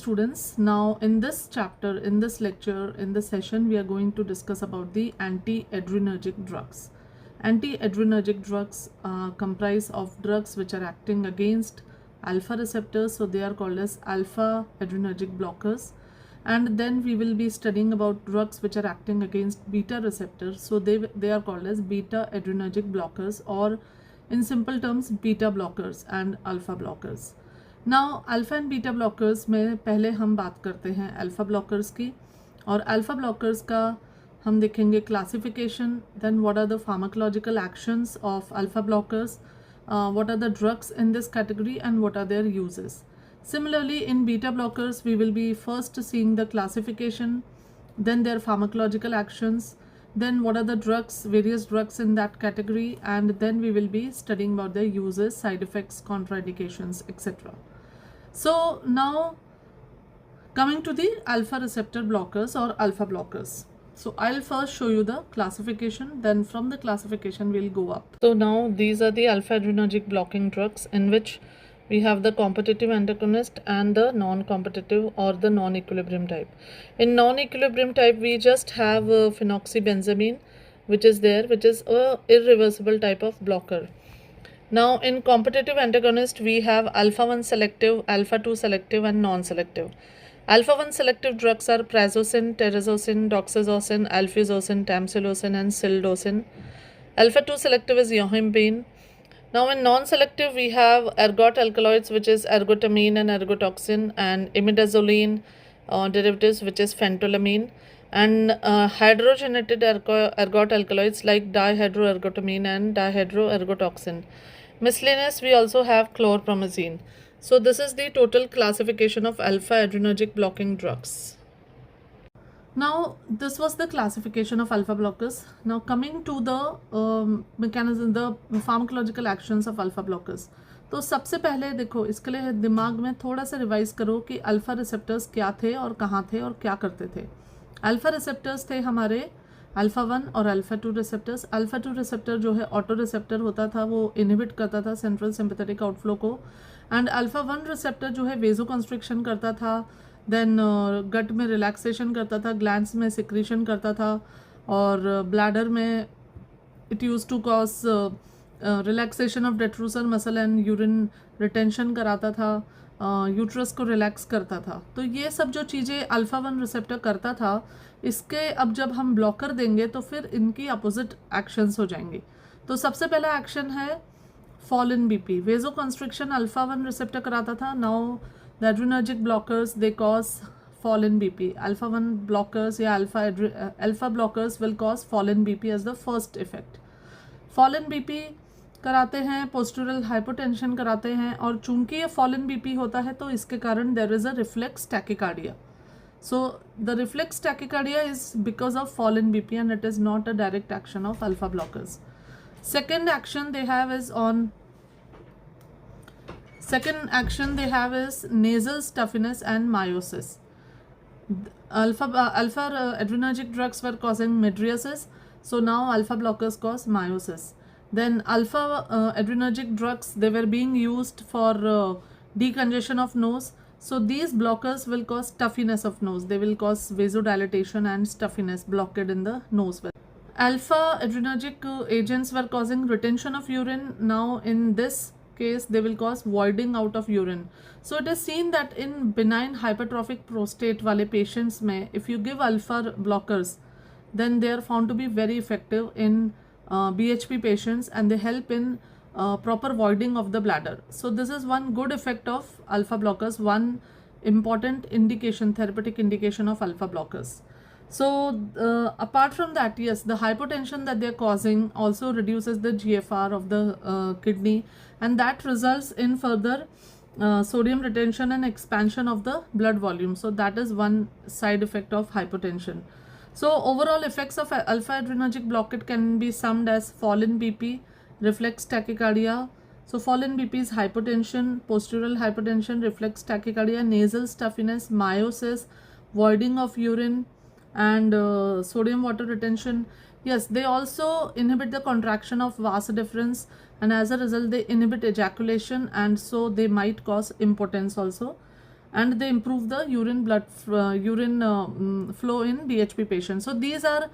students. Now in this chapter, in this lecture, in this session, we are going to discuss about the anti-adrenergic drugs. Anti-adrenergic drugs comprise of drugs which are acting against alpha receptors, so they are called as alpha adrenergic blockers. And then we will be studying about drugs which are acting against beta receptors, so they are called as beta adrenergic blockers, or in simple terms beta blockers and alpha blockers. Now alpha and beta blockers में पहले हम बात करते हैं alpha blockers की, और alpha blockers का हम देखेंगे classification, then what are the pharmacological actions of alpha blockers, what are the drugs in this category and what are their uses. Similarly, in beta blockers, we will be first seeing the classification, then their pharmacological actions, then what are the drugs, various drugs in that category, and then we will be studying about their uses, side effects, contraindications, etc. So now coming to the alpha receptor blockers or alpha blockers. So I'll first show you the classification, then from the classification we'll go up. So now these are the alpha adrenergic blocking drugs, in which we have the competitive antagonist and the non-competitive or the non-equilibrium type. In non-equilibrium type, we just have phenoxybenzamine, which is there, which is a irreversible type of blocker. Now in competitive antagonist, we have alpha 1 selective, alpha 2 selective and non-selective. Alpha 1 selective drugs are prazosin, terazosin, doxazosin, alfuzosin, tamsulosin and sildosin. Alpha 2 selective is yohimbine. Now in non-selective, we have ergot alkaloids, which is ergotamine and ergotoxin, and imidazoline derivatives, which is phentolamine, and hydrogenated ergot alkaloids like dihydroergotamine and dihydroergotoxin. Miscellaneous, we also have chlorpromazine. So this is the total classification of alpha adrenergic blocking drugs. Now this was the classification of alpha blockers. Now coming to the mechanism, the pharmacological actions of alpha blockers. तो सबसे पहले देखो, इसके लिए दिमाग में थोड़ा सा रिवाइज करो कि अल्फ़ा रिसेप्टर्स क्या थे और कहाँ थे और क्या करते थे. अल्फ़ा रिसेप्टर्स थे हमारे अल्फ़ा 1 और अल्फ़ा 2 रिसेप्टर्स. अल्फ़ा 2 रिसेप्टर जो है ऑटो रिसेप्टर होता था, वो इनहिबिट करता था सेंट्रल सिंपैथेटिक आउटफ्लो को, एंड अल्फ़ा 1 रिसेप्टर जो है वेजो कंस्ट्रिक्शन करता था, देन गट में रिलैक्सेशन करता था, ग्लैंड्स में सिक्रीशन करता था, और ब्लैडर में it use to cause relaxation of detrusor muscle and urine retention कराता था, यूट्रस को रिलैक्स करता था. तो ये सब जो चीज़ें अल्फ़ा 1 रिसेप्टर करता था, इसके अब जब हम ब्लॉकर देंगे तो फिर इनकी अपोजिट एक्शंस हो जाएंगे. तो सबसे पहला एक्शन है fall in BP. Vasoconstriction alpha 1 receptor कराता था. Now the adrenergic blockers, they cause fall in BP. Alpha 1 blockers या alpha blockers will cause fall in BP as the first effect. Fall in BP कराते हैं, postural hypotension कराते हैं, और चूंकि ये fall in BP होता है तो इसके कारण there is a reflex tachycardia. So the reflex tachycardia is because of fall in BP and it is not a direct action of alpha blockers. Second action they have is nasal stuffiness and meiosis. Alpha adrenergic drugs were causing mydriasis, so now alpha blockers cause meiosis. Then alpha adrenergic drugs, they were being used for decongestion of nose, so these blockers will cause stuffiness of nose. They will cause vasodilatation and stuffiness, blockade in the nose. Alpha adrenergic agents were causing retention of urine. Now in this case they will cause voiding out of urine. So it is seen that in benign hypertrophic prostate wale patients mein, if you give alpha blockers, then they are found to be very effective in BHP patients, and they help in proper voiding of the bladder. So this is one good effect of alpha blockers, one important indication, therapeutic indication of alpha blockers. So apart from that, yes, the hypotension that they are causing also reduces the GFR of the kidney, and that results in further sodium retention and expansion of the blood volume. So that is one side effect of hypotension. So overall effects of alpha adrenergic blockade can be summed as fall in BP, reflex tachycardia. So fall in BP is hypotension, postural hypotension, reflex tachycardia, nasal stuffiness, meiosis, voiding of urine, and sodium water retention. Yes, they also inhibit the contraction of vas deferens, and as a result they inhibit ejaculation, and so they might cause impotence also. and they improve the urine flow in BHP patients. So these are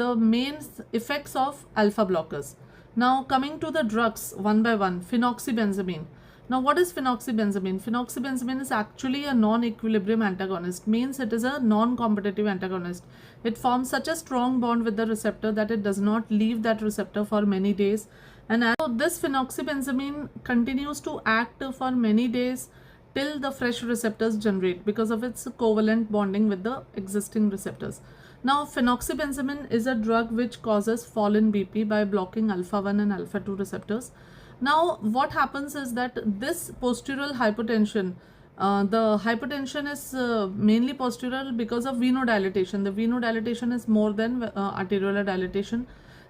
the main effects of alpha blockers. Now coming to the drugs one by one, phenoxybenzamine. Now what is phenoxybenzamine? Phenoxybenzamine is actually a non-equilibrium antagonist, means it is a non-competitive antagonist. It forms such a strong bond with the receptor that it does not leave that receptor for many days, and so this phenoxybenzamine continues to act for many days till the fresh receptors generate because of its covalent bonding with the existing receptors. Now phenoxybenzamine is a drug which causes fall in BP by blocking alpha 1 and alpha 2 receptors. Now what happens is that this postural hypotension, the hypotension is mainly postural because of venodilatation. The venodilatation is more than arteriolar dilatation.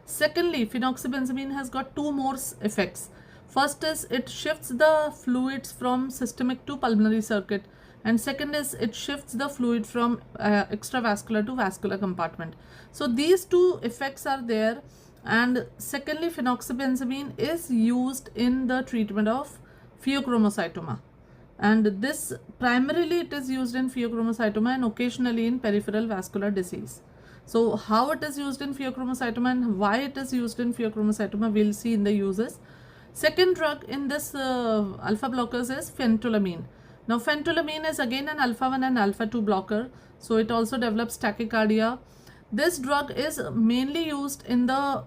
Secondly, phenoxybenzamine has got two more effects. First is it shifts the fluids from systemic to pulmonary circuit, and second is it shifts the fluid from extravascular to vascular compartment. So these two effects are there. And secondly, phenoxybenzamine is used in the treatment of pheochromocytoma, and this primarily it is used in pheochromocytoma and occasionally in peripheral vascular disease. So how it is used in pheochromocytoma and why it is used in pheochromocytoma, we'll see in the uses. Second drug in this alpha blockers is phentolamine. Now phentolamine is again an alpha 1 and alpha 2 blocker, so it also develops tachycardia. This drug is mainly used in the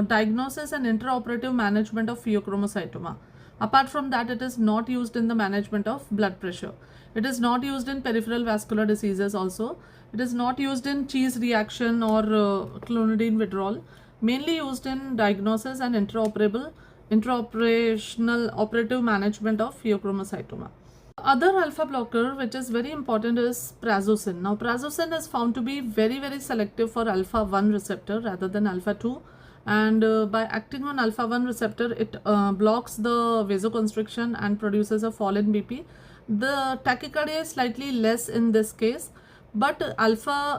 diagnosis and intraoperative management of pheochromocytoma. Apart from that, it is not used in the management of blood pressure. It is not used in peripheral vascular diseases also. It is not used in cheese reaction or clonidine withdrawal. Mainly used in diagnosis and intraoperational operative management of pheochromocytoma. Other alpha blocker which is very important is prazosin. Now prazosin is found to be very selective for alpha 1 receptor rather than alpha 2, and by acting on alpha 1 receptor it blocks the vasoconstriction and produces a fall in BP. The tachycardia is slightly less in this case, but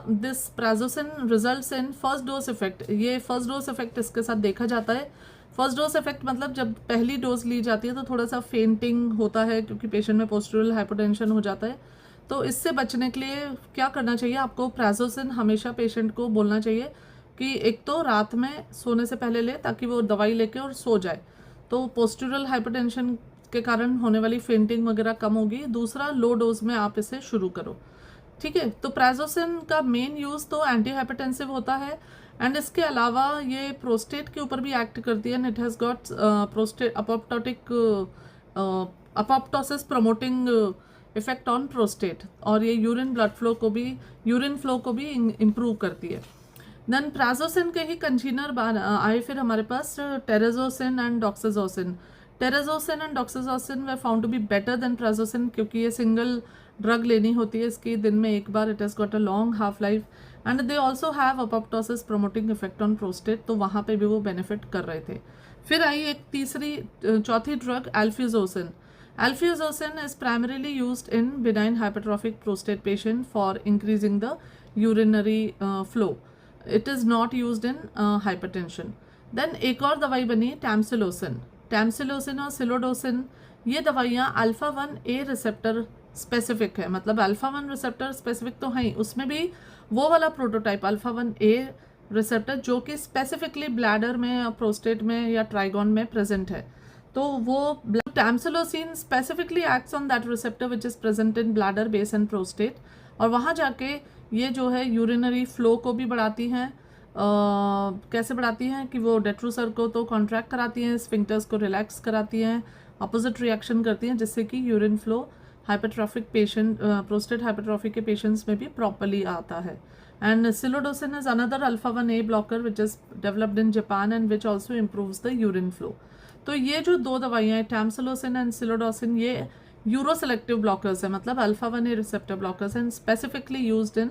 this prazosin results in first dose effect. ये first dose effect इसके साथ देखा जाता है. First dose effect मतलब जब पहली dose ली जाती है तो थोड़ा सा फेंटिंग होता है क्योंकि पेशेंट में पोस्टुरल हाइपोटेंशन हो जाता है. तो इससे बचने के लिए क्या करना चाहिए, आपको प्राजोसिन हमेशा पेशेंट को बोलना चाहिए कि एक तो रात में सोने से पहले ले ताकि वो दवाई लेके और सो जाए, तो पोस्टुरल हाइपोटेंशन के कारण होने वाली फेंटिंग वगैरह कम होगी. दूसरा, लो डोज में आप इसे शुरू करो. ठीक है, तो प्राजोसिन का मेन यूज़ तो एंटी हाइपरटेंसिव होता है, एंड इसके अलावा ये प्रोस्टेट के ऊपर भी एक्ट करती है. And it has got prostate apoptosis promoting effect on prostate, और ये यूरिन फ्लो को भी इम्प्रूव करती है. देन प्राजोसिन के ही कंजीनर आए फिर हमारे पास terazosin and doxazosin. Terazosin and doxazosin वे found to be better than prazosin क्योंकि ये सिंगल ड्रग लेनी होती है इसकी दिन में एक बार. It has got a long half life and they also have apoptosis promoting effect on prostate, तो वहाँ पे भी वो बेनिफिट कर रहे थे. फिर आई एक चौथी drug alfuzosin. Alfuzosin is primarily used in benign hypertrophic prostate patient for increasing the urinary flow. It is not used in hypertension. Then एक और दवाई बनी टैमसिलोसिन. टैमसिलोसिन और सिलोडोसिन, ये दवाइयाँ अल्फा 1A रिसेप्टर स्पेसिफिक है. मतलब अल्फा 1 रिसेप्टर स्पेसिफिक तो है, उसमें भी वो वाला प्रोटोटाइप अल्फा 1A रिसेप्टर जो कि स्पेसिफिकली ब्लैडर में या प्रोस्टेट में या ट्राइगोन में प्रेजेंट है. तो वो tamsulosin specifically acts on that receptor which is present in bladder, base and prostate, और वहाँ जाके ये जो है यूरिनरी फ्लो को भी बढ़ाती हैं. कैसे बढ़ाती हैं कि वो डेट्रोसर को तो कॉन्ट्रैक्ट कराती हैं, स्फिंक्टर्स को रिलैक्स कराती हैं, अपोजिट रिएक्शन करती हैं जिससे कि urine flow hypertrophic patient prostate hypertrophy के पेशेंट्स में भी प्रॉपरली आता है. And silodosin is another alpha 1A blocker which is developed in Japan and which also improves the urine flow. तो ये जो दो दवाइयाँ हैं टैमसिलोसिन एंड सिलोडोसिन, ये यूरोसेलेक्टिव ब्लॉकर्स है, मतलब alpha 1A receptor blockers and specifically used in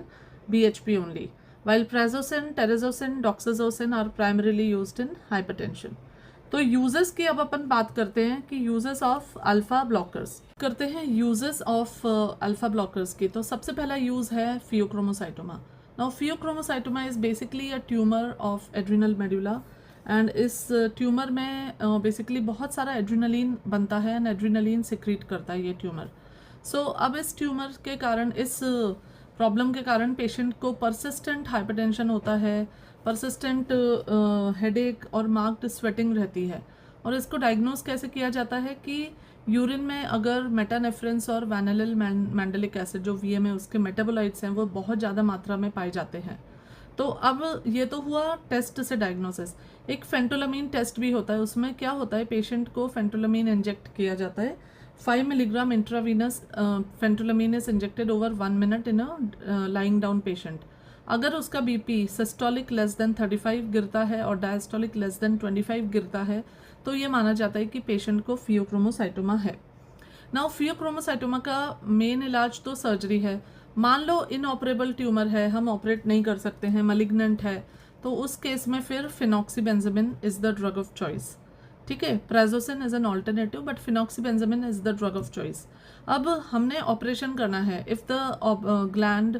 BHP only, while prazosin, terazosin, doxazosin are primarily used in hypertension. तो यूजेस की अब अपन बात करते हैं कि यूजेस ऑफ अल्फा ब्लॉकर्स करते हैं. यूजेस ऑफ अल्फा ब्लॉकर्स की, तो सबसे पहला यूज है phaeochromocytoma. Now phaeochromocytoma is basically a tumour of adrenal medulla, and इस ट्यूमर में बेसिकली बहुत सारा एड्रिनलिन बनता है एंड एड्रिनलिन सिक्रीट करता है ये ट्यूमर. सो अब इस ट्यूमर के कारण, इस प्रॉब्लम के कारण पेशेंट को परसिस्टेंट हाइपरटेंशन होता है, परसिस्टेंट हेडेक और मार्क्ड स्वेटिंग रहती है। और इसको डायग्नोज कैसे किया जाता है कि यूरिन में अगर मेटानेफ्रिन्स और वैनिलिल मैंडेलिक एसिड जो वीएम है उसके मेटाबोलाइट्स हैं वो बहुत ज़्यादा मात्रा में पाए जाते हैं। तो अब ये तो हुआ टेस्ट से डायग्नोसिस। एक फेंटोलामीन टेस्ट भी होता है, उसमें क्या होता है, पेशेंट को फेंटोलामीन इंजेक्ट किया जाता है। 5 milligram intravenous फेंटोलामीन is injected over 1 minute in a lying down patient. अगर उसका बीपी सिस्टोलिक लेस देन 35 गिरता है और डायस्टोलिक लेस देन 25 गिरता है तो ये माना जाता है कि पेशेंट को फियोक्रोमोसाइटोमा है। नाउ फियोक्रोमोसाइटोमा का मेन इलाज तो सर्जरी है। मान लो इनऑपरेबल ट्यूमर है, हम ऑपरेट नहीं कर सकते हैं, मलिग्नेंट है, तो उस केस में फिर phenoxybenzamine is the drug of choice. ठीक है, prazosin is an alternative but phenoxybenzamine is the drug of choice. अब हमने ऑपरेशन करना है। If the gland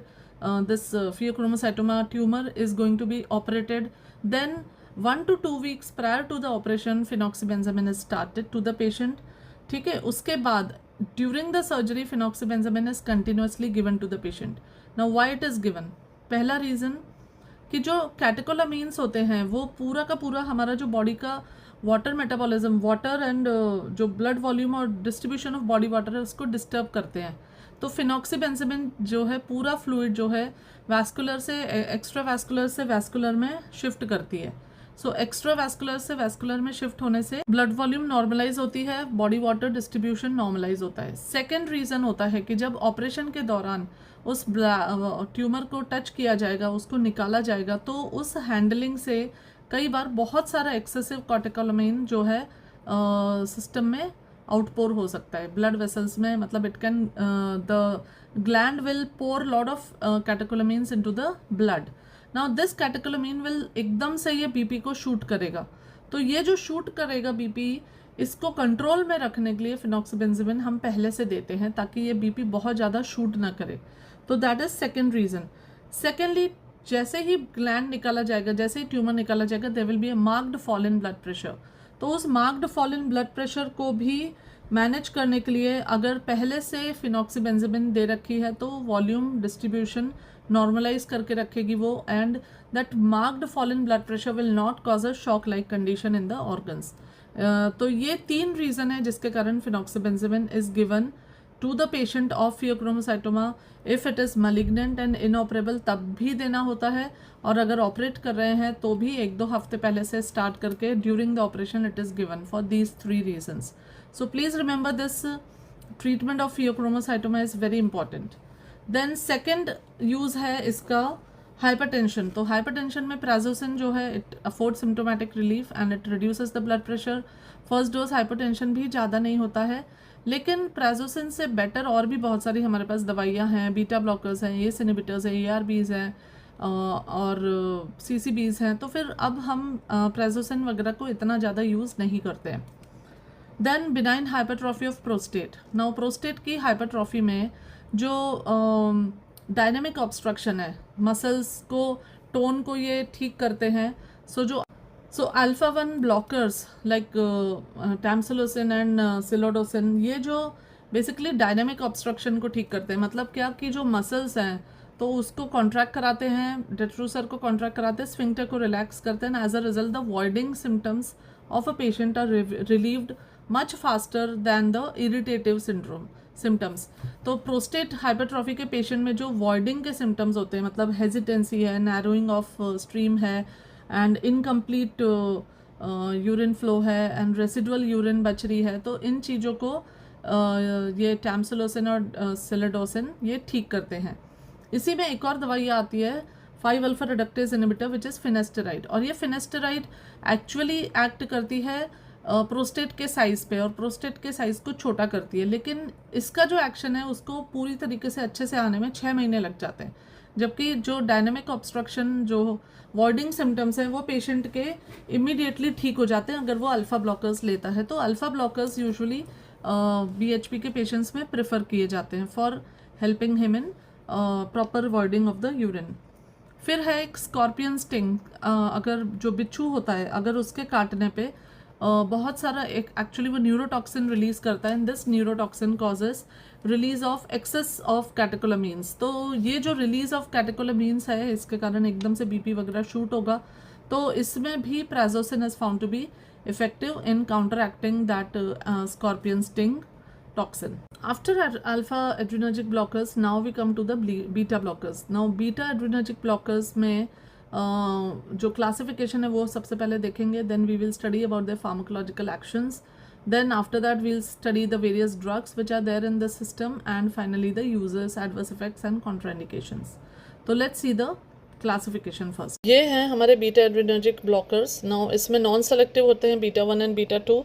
this pheochromocytoma tumor is going to be operated, then 1 to 2 weeks prior to the operation phenoxybenzamin is started to the patient. ठीक है, उसके बाद during the surgery phenoxybenzamin is continuously given to the patient. Now why it is given? पहला reason कि जो catecholamines होते हैं वो पूरा का पूरा हमारा जो बॉडी का वाटर मेटाबॉलिज्म, वाटर एंड जो ब्लड वॉल्यूम और डिस्ट्रीब्यूशन ऑफ बॉडी वाटर है उसको डिस्टर्ब करते हैं। तो फिनॉक्सीबेंजामिन जो है पूरा फ्लूइड जो है वैस्कुलर से एक्स्ट्रा वैस्कुलर से वैस्कुलर में शिफ्ट करती है। सो एक्स्ट्रा वैस्कुलर से वैस्कुलर में शिफ्ट होने से ब्लड वॉल्यूम नॉर्मलाइज होती है, बॉडी वाटर डिस्ट्रीब्यूशन नॉर्मलाइज होता है। सेकेंड रीज़न होता है कि जब ऑपरेशन के दौरान उस ट्यूमर को टच किया जाएगा, उसको निकाला जाएगा, तो उस हैंडलिंग से कई बार बहुत सारा एक्सेसिव कॉर्टिकोलामाइन जो है सिस्टम में आउटपोर हो सकता है ब्लड वेसल्स में। मतलब it can the gland will pour lot of catecholamines into the blood. Now this catecholamine will एकदम से ये बीपी को शूट करेगा। तो ये जो शूट करेगा बीपी, इसको कंट्रोल में रखने के लिए फिनॉक्सीबेंजामिन हम पहले से देते हैं ताकि ये बीपी बहुत ज़्यादा शूट ना करे। तो that is second reason. Secondly, जैसे ही ग्लैंड निकाला जाएगा, जैसे ही ट्यूमर निकाला जाएगा, there will be a marked fall in blood pressure. तो उस marked fall in blood pressure को भी मैनेज करने के लिए अगर पहले से फिनॉक्सीबेंजामिन दे रखी है तो वॉल्यूम डिस्ट्रीब्यूशन नॉर्मलाइज करके रखेगी वो, and that marked fall in blood pressure will not cause a shock like condition in the organs. तो ये 3 रीज़न है जिसके कारण phenoxybenzamine is given to the patient of pheochromocytoma. If it is malignant and inoperable तब भी देना होता है, और अगर ऑपरेट कर रहे हैं तो भी 1-2 हफ्ते पहले से स्टार्ट करके during the operation it is given for these 3 reasons. So please remember this treatment of phaeochromocytoma is very important. Then second use है इसका हाइपरटेंशन। तो हाइपरटेंशन में प्राइजोसिन जो है it afford symptomatic relief and it reduces the blood pressure. First dose hypertension भी ज़्यादा नहीं होता है, लेकिन प्राइजोसिन से बेटर और भी बहुत सारी हमारे पास दवाइयाँ हैं, बीटा ब्लॉकर्स हैं, एस इनहिबिटर्स हैं, ARBs हैं और CCBs हैं। तो फिर अब हम प्राइजोसिन वगैरह को इतना ज़्यादा यूज़ नहीं करते हैं। Then benign hypertrophy of prostate. Now prostate की हाइपरट्रॉफी में जो डायनेमिक ऑब्स्ट्रक्शन है, मसल्स को, टोन को ये ठीक करते हैं। So alpha 1 blockers like tamsulosin and silodosin, ये जो बेसिकली डायनेमिक ऑब्स्ट्रक्शन को ठीक करते हैं। मतलब क्या कि जो मसल्स हैं तो उसको कॉन्ट्रैक्ट कराते हैं, डेट्रूसर को कॉन्ट्रैक्ट कराते हैं, स्फिंक्टर को रिलैक्स करते हैं। As a result the voiding symptoms of a patient are relieved much faster than the irritative syndrome symptoms. तो प्रोस्टेट हाइपरट्रॉफी के पेशेंट में जो वॉइडिंग के सिम्टम्स होते हैं, मतलब हेजिटेंसी है, नैरोइंग ऑफ स्ट्रीम है एंड इनकम्प्लीट यूरिन फ्लो है एंड रेसिडुअल यूरिन बच रही है, तो इन चीज़ों को ये टैमसिलोसिन और सिलेडोसिन ये ठीक करते हैं। इसी में एक और दवाई आती है 5 alpha reductase inhibitor which is finasteride, और ये फिनेस्टेराइड एक्चुअली एक्ट करती है प्रोस्टेट के साइज़ पे और प्रोस्टेट के साइज़ को छोटा करती है, लेकिन इसका जो एक्शन है उसको पूरी तरीके से अच्छे से आने में 6 महीने लग जाते हैं। जबकि जो डायनेमिक ऑब्स्ट्रक्शन, जो वॉइडिंग सिम्टम्स हैं, वो पेशेंट के इमीडिएटली ठीक हो जाते हैं अगर वो अल्फ़ा ब्लॉकर्स लेता है। तो अल्फ़ा ब्लॉकर्स यूजुअली BHP के पेशेंट्स में प्रेफर किए जाते हैं for helping him in proper voiding of the urine. फिर है एक स्कॉर्पियन स्टिंग। अगर जो बिच्छू होता है, अगर उसके काटने पे बहुत सारा एक एक्चुअली वो न्यूरोटॉक्सिन रिलीज करता है, and this neurotoxin causes release of excess of catecholamines. तो ये जो रिलीज ऑफ कैटेकोलामीन्स है इसके कारण एकदम से बीपी वगैरह शूट होगा। तो इसमें भी prazosin is found to be effective in counteracting that scorpion sting toxin. After alpha adrenergic blockers, now we come to the beta blockers. Now beta adrenergic blockers में जो classification है वो सबसे पहले देखेंगे, then we will study about their pharmacological actions, then after that we'll study the various drugs which are there in the system, and finally the uses, adverse effects and contraindications. So let's see the classification first. ये हैं हमारे beta adrenergic blockers. Now इसमें non selective होते हैं beta 1 and beta 2।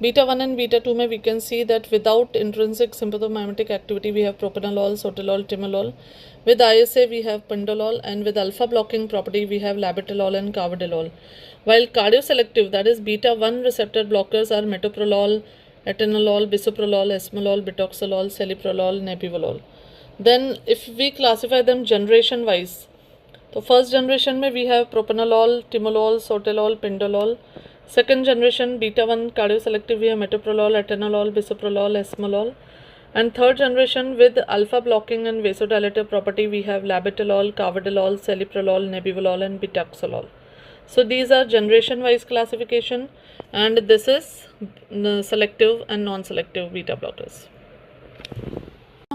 Beta 1 and beta 2 में we can see that without intrinsic sympathomimetic activity we have propranolol, sotalol, timolol. With ISA we have pindolol, and with alpha blocking property we have labetalol and carvedilol. While cardioselective, that is beta 1 receptor blockers, are metoprolol, atenolol, bisoprolol, esmolol, bitoxolol, celiprolol, nebivolol. Then if we classify them generation wise, तो first generation में we have propranolol, timolol, sotalol, pindolol. Second generation beta 1 cardioselective we have metoprolol, atenolol, bisoprolol, esmolol. And third generation with alpha blocking and vasodilative property we have labetalol, carvedilol, celiprolol, nebivolol and betaxolol. So these are generation wise classification, and this is selective and non-selective beta blockers.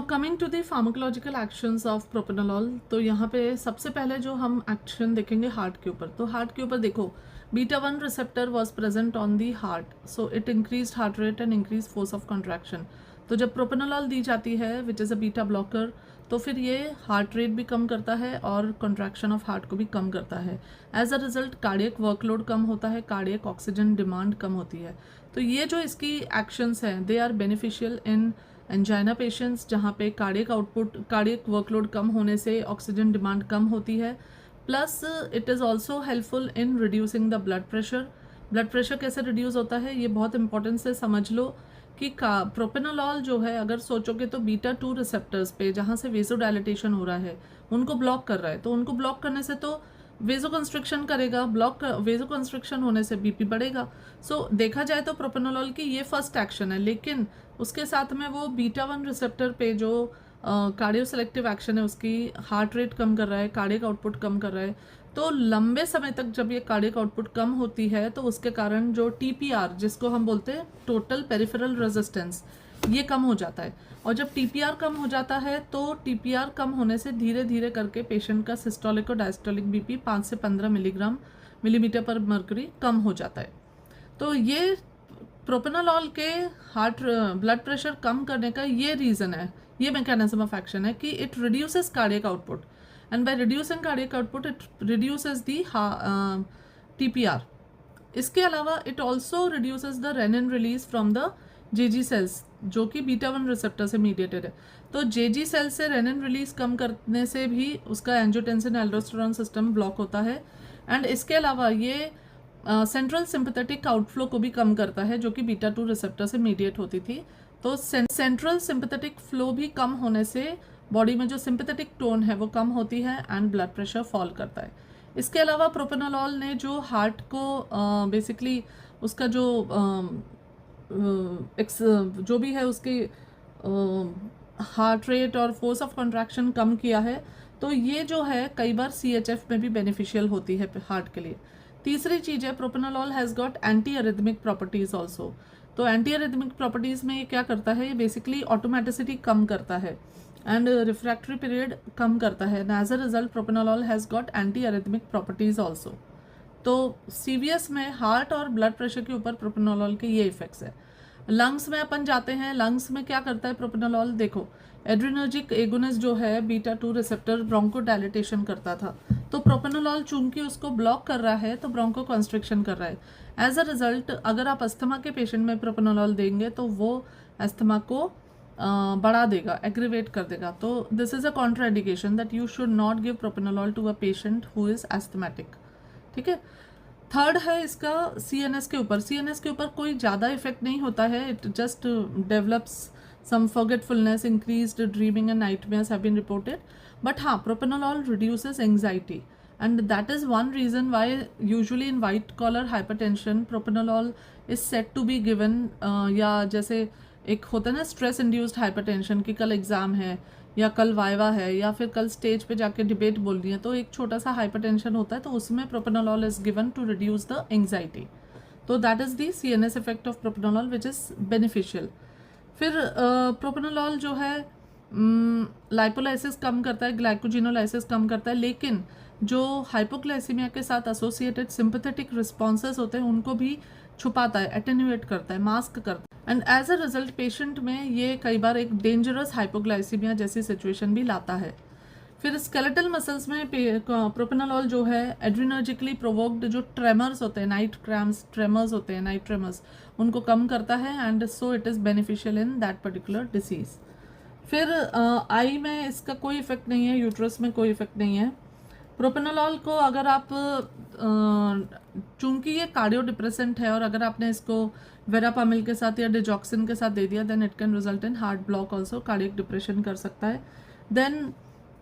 Coming to the pharmacological actions of propranolol, तो यहाँ पे सबसे पहले जो हम action देखेंगे heart के ऊपर। तो हार्ट के ऊपर देखो, beta 1 receptor was present on the heart, so it increase heart rate and increase force of contraction. तो जब प्रोपेनोलॉल दी जाती है which is a beta blocker, तो फिर ये हार्ट रेट भी कम करता है और कॉन्ट्रैक्शन ऑफ हार्ट को भी कम करता है। As a result cardiac workload कम होता है, कार्डियक ऑक्सीजन डिमांड कम होती है। तो ये जो इसकी एक्शंस हैं they are beneficial in angina patients, जहाँ पे कार्डियक आउटपुट, कार्डियक वर्कलोड कम होने से ऑक्सीजन डिमांड कम होती है। Plus it is also helpful in reducing the blood pressure. Blood pressure कैसे रिड्यूस होता है ये बहुत इंपॉर्टेंट से समझ लो कि प्रोपेनोलॉल जो है, अगर सोचोगे तो बीटा 2 रिसेप्टर्स पे जहाँ से वेसोडाइलेटेशन हो रहा है उनको ब्लॉक कर रहा है। तो उनको ब्लॉक करने से तो वेजो कंस्ट्रिक्शन करेगा, वेजो कंस्ट्रिक्शन होने से बीपी बढ़ेगा। सो देखा जाए तो प्रोपेनोलॉल की ये फर्स्ट एक्शन है, लेकिन उसके साथ में वो बीटा 1 रिसेप्टर पे जो कार्डियो सेलेक्टिव एक्शन है उसकी हार्ट रेट कम कर रहा है, कार्डियक आउटपुट कम कर रहा है। तो लंबे समय तक जब ये कार्डियक आउटपुट कम होती है तो उसके कारण जो टीपीआर, जिसको हम बोलते हैं टोटल पेरिफेरल रेजिस्टेंस, ये कम हो जाता है। और जब टीपीआर कम हो जाता है तो टीपीआर कम होने से धीरे धीरे करके पेशेंट का सिस्टोलिक और डायस्टोलिक बीपी 5 से 15 मिलीमीटर पर मर्करी कम हो जाता है। तो ये प्रोपेनोलॉल के हार्ट ब्लड प्रेशर कम करने का ये रीज़न है, ये मैकेनिज्म ऑफ एक्शन है कि it reduces cardiac output, and by reducing cardiac output it reduces the TPR. इसके अलावा it also reduces the rennin release from the Jazzy sales, जो कि बीटा 1 रिसेप्टर से मीडिएटेड है। तो जेजी सेल से रेनिन रिलीज कम करने से भी उसका एंजियोटेंसिन एल्डोस्टेरोन सिस्टम ब्लॉक होता है। एंड इसके अलावा ये सेंट्रल सिंपैथेटिक आउटफ्लो को भी कम करता है, जो कि बीटा 2 रिसेप्टर से मीडिएट होती थी। तो सेंट्रल सिंपैथेटिक फ्लो भी कम होने से बॉडी में जो सिंपैथेटिक टोन है वो कम होती है एंड ब्लड प्रेशर फॉल करता है। इसके अलावा प्रोपेनोलॉल ने जो हार्ट को बेसिकली उसका जो भी है उसकी हार्ट रेट और फोर्स ऑफ कॉन्ट्रैक्शन कम किया है। तो ये जो है कई बार CHF में भी बेनिफिशियल होती है हार्ट के लिए। तीसरी चीज़ है propranolol has got anti arrhythmic properties also. तो एंटी अरिथमिक प्रॉपर्टीज़ में ये क्या करता है, ये बेसिकली ऑटोमेटिसिटी कम करता है एंड रिफ्रैक्टरी पीरियड कम करता है। As a result propranolol has got anti arrhythmic properties also. तो CVS में हार्ट और ब्लड प्रेशर के ऊपर प्रोपेनोलॉल के ये इफेक्ट्स है। लंग्स में अपन जाते हैं, लंग्स में क्या करता है प्रोपेनोलॉल, देखो एड्रेनर्जिक एगोनिस्ट जो है बीटा 2 रिसेप्टर ब्रोंको डायलेटेशन करता था, तो प्रोपेनोलॉल चूंकि उसको ब्लॉक कर रहा है तो ब्रोंको कंस्ट्रिक्शन कर रहा है। एज अ रिजल्ट अगर आप अस्थमा के पेशेंट में प्रोपेनोलॉल देंगे तो वो अस्थमा को बढ़ा देगा, एग्रीवेट कर देगा। तो this is a contraindication that you should not give propranolol to a patient who is asthmatic. ठीक है। थर्ड है इसका CNS के ऊपर। CNS के ऊपर कोई ज़्यादा इफेक्ट नहीं होता है, it just develops some forgetfulness, increased dreaming and nightmares have been reported. But हाँ, propranolol reduces anxiety and that is one reason why usually in white collar hypertension propranolol is said to be given या जैसे एक होता है ना stress induced hypertension कि कल exam है या कल वाइवा है या फिर कल स्टेज पे जाके डिबेट बोलनी है, तो एक छोटा सा हाइपरटेंशन होता है, तो उसमें propranolol is given to reduce the anxiety. तो that is the CNS effect of propranolol which is beneficial. फिर प्रोपेनोलॉल जो है लाइपोलाइसिस कम करता है, ग्लाइकोजिनोलाइसिस कम करता है, लेकिन जो हाइपोग्लाइसीमिया के साथ एसोसिएटेड सिंपैथेटिक रिस्पॉन्सेज होते हैं उनको भी छुपाता है, एटेन्यूएट करता है, मास्क करता है. And as a result patient में ये कई बार एक डेंजरस हाइपोग्लाइसीमिया जैसी सिचुएशन भी लाता है. फिर स्केलेटल मसल्स में प्रोपेनोलॉल जो है एड्रिनर्जिकली प्रोवोक्ड जो ट्रेमर्स होते हैं, नाइट क्रैम्स ट्रेमर्स होते हैं, नाइट ट्रेमर्स, उनको कम करता है and so it is beneficial in that particular disease. फिर आई में इसका कोई इफेक्ट नहीं है, यूट्रस में कोई इफेक्ट नहीं है. प्रोपेनोलॉल को अगर आप चूंकि ये कार्डियो डिप्रेसेंट है और अगर आपने इसको वेरापामिल के साथ या डिजॉक्सिन के साथ दे दिया then it can result in heart block also, cardiac depression कर सकता है. देन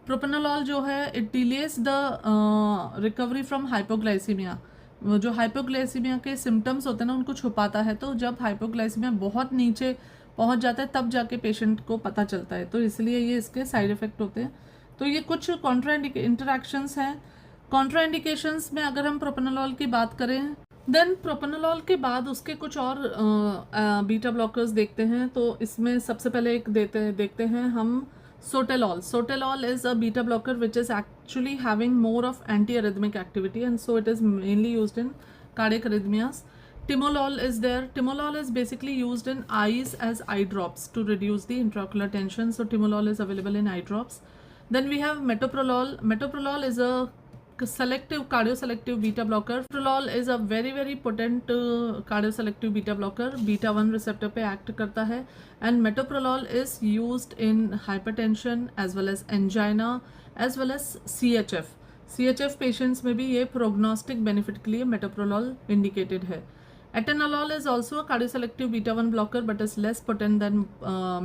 प्रोपेनोलॉल जो है it delays the recovery from hypoglycaemia. जो हाइपोग्लाइसीमिया के सिम्टम्स होते हैं ना उनको छुपाता है, तो जब हाइपोग्लाइसीमिया बहुत नीचे पहुंच जाता है तब जाके पेशेंट को पता चलता है, तो इसलिए ये इसके साइड इफ़ेक्ट होते हैं. तो ये कुछ कॉन्ट्रा इंटरैक्शंस हैं. कॉन्ट्रा इंडिकेशंस में अगर हम प्रोपेनोलॉल की बात करें, देन प्रोपेनोलॉल के बाद उसके कुछ और बीटा ब्लॉकर्स देखते हैं. तो इसमें सबसे पहले एक देखते हैं हम सोटेलॉल. सोटेलॉल is a beta blocker which is actually having more of anti-arrhythmic activity and so it is mainly used in cardiac arrhythmias. Timolol is there. Timolol is basically used in eyes as eye drops to reduce the intraocular tension. So timolol is available in eye drops. Then we have metoprolol. Metoprolol is a selective cardioselective beta blocker. Metoprolol is a very potent cardioselective beta blocker. beta 1 receptor पे act करता है and metoprolol is used in hypertension as well as angina as well as CHF. CHF patients में भी ये prognostic benefit के लिए metoprolol indicated है. Atenolol is also a cardioselective beta 1 blocker but is less potent than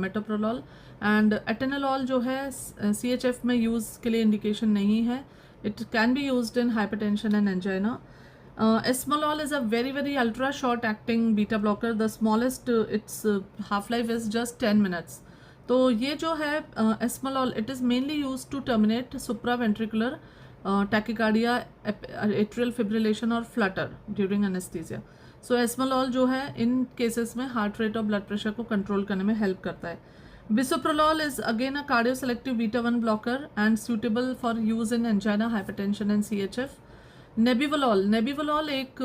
metoprolol. and atenolol जो है CHF में use के लिए indication नहीं है. It can be used in hypertension and angina. Esmolol is a very ultra short acting beta blocker. The smallest its half life is just 10 minutes. तो ये जो है esmolol it is mainly used to terminate supraventricular tachycardia, atrial fibrillation और flutter during anesthesia. So esmolol जो है इन cases में heart rate और blood pressure को control करने में help करता है. Bisoprolol is again a cardioselective beta 1 blocker and suitable for use in angina, hypertension and CHF. Nebivolol एक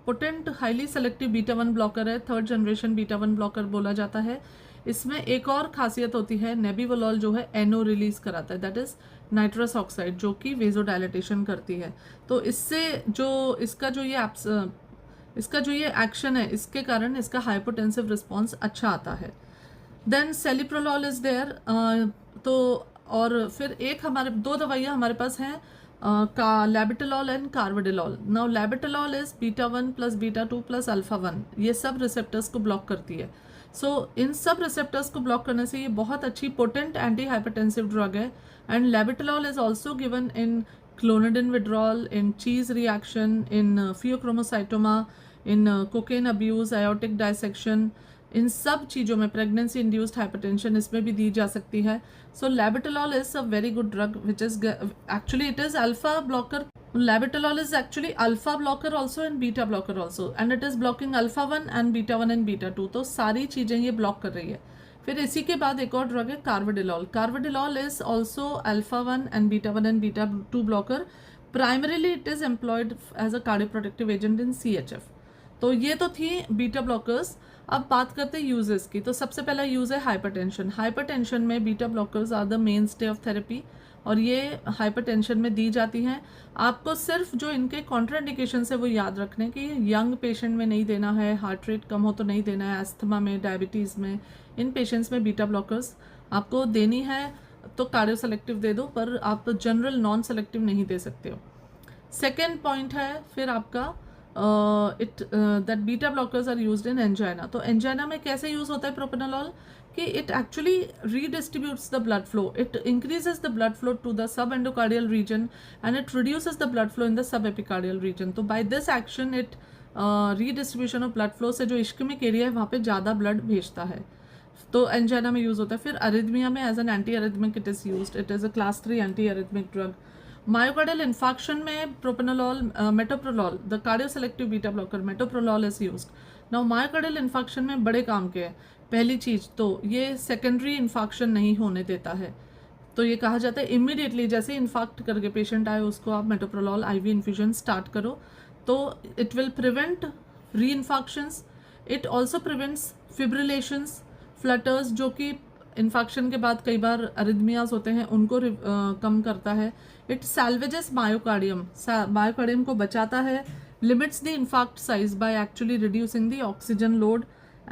potent highly selective beta 1 blocker है, थर्ड जनरेशन beta 1 blocker बोला जाता है. इसमें एक और खासियत होती है, नेबिवोलॉल जो है NO रिलीज कराता है, दैट इज नाइट्रस ऑक्साइड, जो कि वेजोडाइलेटेशन करती है. तो इससे जो इसका जो ये एक्शन है, इसके कारण इसका हाइपोटेंसिव रिस्पॉन्स अच्छा आता है. Then celiprolol is there. तो और फिर एक हमारे दो दवाइयाँ हमारे पास हैं, labetalol and carvedilol. Now labetalol is beta 1 plus beta 2 plus alpha 1. ये सब रिसेप्टर्स को ब्लॉक करती है. सो इन सब रिसेप्टर्स को ब्लॉक करने से ये बहुत अच्छी पोटेंट एंटी हाइपरटेंसिव ड्रग है. And labetalol is also given in clonidine withdrawal, in cheese reaction, in pheochromocytoma, in cocaine abuse, aortic dissection, इन सब चीज़ों में प्रेगनेंसी इंड्यूस्ड हाइपरटेंशन इसमें भी दी जा सकती है. So labetalol is a very good drug which is actually it is alpha blocker. Labetalol is actually alpha blocker also and beta blocker also, and it is blocking alpha 1 and beta 1 and beta 2. तो सारी चीज़ें ये block कर रही है. फिर इसी के बाद एक और ड्रग है carvedilol. Carvedilol is also alpha 1 and beta 1 and beta 2 blocker. Primarily it is employed as a cardioprotective agent in CHF. तो ये तो थी बीटा ब्लॉकर्स. अब बात करते हैं यूजेस की. तो सबसे पहला यूज़ है हाइपरटेंशन. हाइपरटेंशन में beta blockers are the mainstay of therapy और ये हाइपरटेंशन में दी जाती हैं. आपको सिर्फ जो इनके कॉन्ट्राइंडिकेशन है वो याद रखने कि यंग पेशेंट में नहीं देना है, हार्ट रेट कम हो तो नहीं देना है, अस्थमा में, डायबिटीज़ में, इन पेशेंट्स में बीटा ब्लॉकर्स आपको देनी है तो कार्डियो सेलेक्टिव दे दो, पर आप जनरल नॉन सेलेक्टिव नहीं दे सकते हो. सेकेंड पॉइंट है फिर आपका that beta blockers are used in angina. तो एंजाइना में कैसे यूज होता है प्रोपेनोलॉल कि it actually redistributes the blood flow, it increases the blood flow to the subendocardial region and it reduces the blood flow in the subepicardial region. तो by this action it redistribution of blood flow से जो ischaemic area है वहाँ पे ज़्यादा blood भेजता है. तो एंजाइना में यूज होता है. फिर अरिथमिया में as an antiarrhythmic it is used. It is a class 3 antiarrhythmic drug. Myocardial infarction में propranolol, metoprolol, the cardioselective beta blocker metoprolol is used. Now myocardial infarction में बड़े काम के हैं. पहली चीज तो ये सेकेंडरी इन्फाक्शन नहीं होने देता है. तो ये कहा जाता है इमीडिएटली जैसे इन्फाक्ट करके पेशेंट आए उसको आप मेटोप्रोलॉल आईवी इन्फ्यूजन स्टार्ट करो. तो it will prevent reinfarctions. It also prevents fibrillations, flutters, जो कि इन्फेक्शन के बाद कई बार अरिथमियाज होते हैं उनको कम करता है. इट सैल्वेजेस मायोकार्डियम, मायोकार्डियम को बचाता है. Limits the infarct size by actually reducing the oxygen load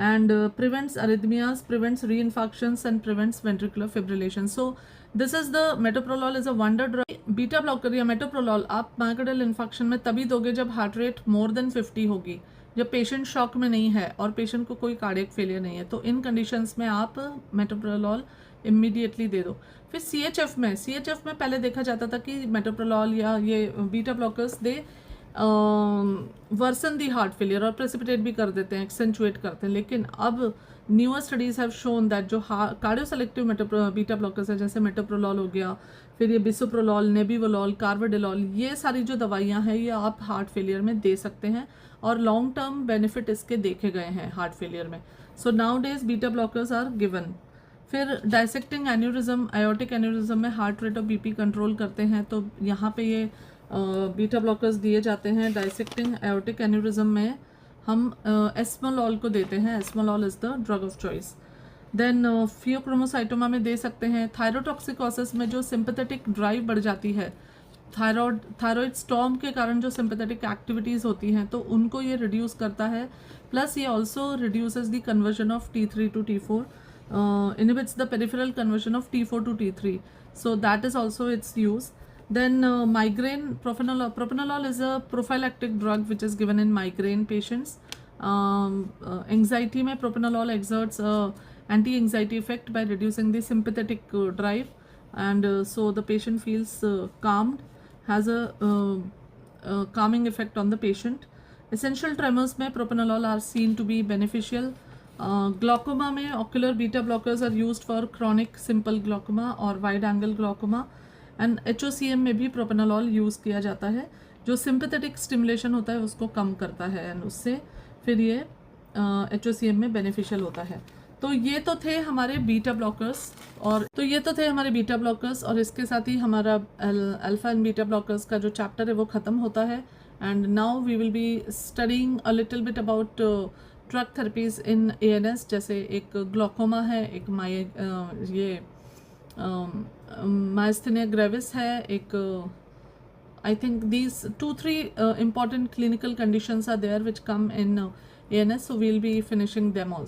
and prevents arrhythmias, prevents reinfarctions and prevents ventricular fibrillation. So this is the metoprolol is a wonder drug. Beta blocker या metoprolol आप myocardial infection में तभी दोगे जब heart rate more than 50 होगी, जब patient shock में नहीं है और पेशेंट को कोई कार्डियक फेलियर नहीं है. तो इन कंडीशंस में आप मेटोप्रोलॉल इमीडिएटली दे दो. फिर CHF में पहले देखा जाता था कि मेटोप्रोलॉल या ये beta blockers they worsen the heart failure और प्रेसिपिटेट भी कर देते हैं, एक्सेंचुएट करते हैं. लेकिन अब newer studies have shown that जो कार्डियो सेलेक्टिव बीटा ब्लॉकर्स है जैसे मेटोप्रोलॉल हो गया, फिर ये बिसोप्रोलॉल, नेबिवोलॉल, कार्वेडिलॉल, ये सारी जो दवाइयाँ हैं ये आप हार्ट फेलियर में दे सकते हैं और लॉन्ग टर्म बेनिफिट इसके देखे गए हैं हार्ट फेलियर में. So nowadays beta blockers are given. फिर डायसेक्टिंग एन्यूरिज्म, आयोटिक एन्यूरिज्म में हार्ट रेट और बीपी कंट्रोल करते हैं. तो यहाँ पे ये बीटा ब्लॉकर्स दिए जाते हैं. डायसेक्टिंग आयोटिक एन्यूरिज्म में हम एस्मोलॉल को देते हैं. Esmolol is the drug of choice. Then pheochromocytoma में दे सकते हैं. थायरोटॉक्सिकोसिस में जो सिंपैथेटिक ड्राइव बढ़ जाती है, थायरॉइड स्टॉर्म के कारण जो सिंपैथेटिक एक्टिविटीज़ होती हैं तो उनको ये रिड्यूस करता है. प्लस ये also reduces the conversion of T3 to T4, inhibits the peripheral conversion of T4 to T3. So that is also its use. Then migraine, propranolol is a prophylactic drug which is given in migraine patients. Anxiety में propranolol exerts anti-anxiety effect by reducing the sympathetic drive, and so the patient feels calmed, has a calming effect on the patient. Essential tremors में propranolol are seen to be beneficial. Glaucoma में ocular beta blockers are used for chronic simple glaucoma और wide angle glaucoma. And HOCM में भी propranolol use किया जाता है जो sympathetic stimulation होता है उसको कम करता है एंड उससे फिर ये HOCM में बेनिफिशियल होता है. तो ये तो थे हमारे बीटा ब्लॉकर्स और इसके साथ ही हमारा अल्फा एंड बीटा ब्लॉकर्स का जो चैप्टर है वो ख़त्म होता है. And now we will be studying a little bit about drug therapies in ANS. जैसे एक ग्लॉकोमा है, एक मायस्थेनिया ग्रेविस है, एक I think these 2-3 important clinical conditions are there which come in ANS, so we'll be finishing them also.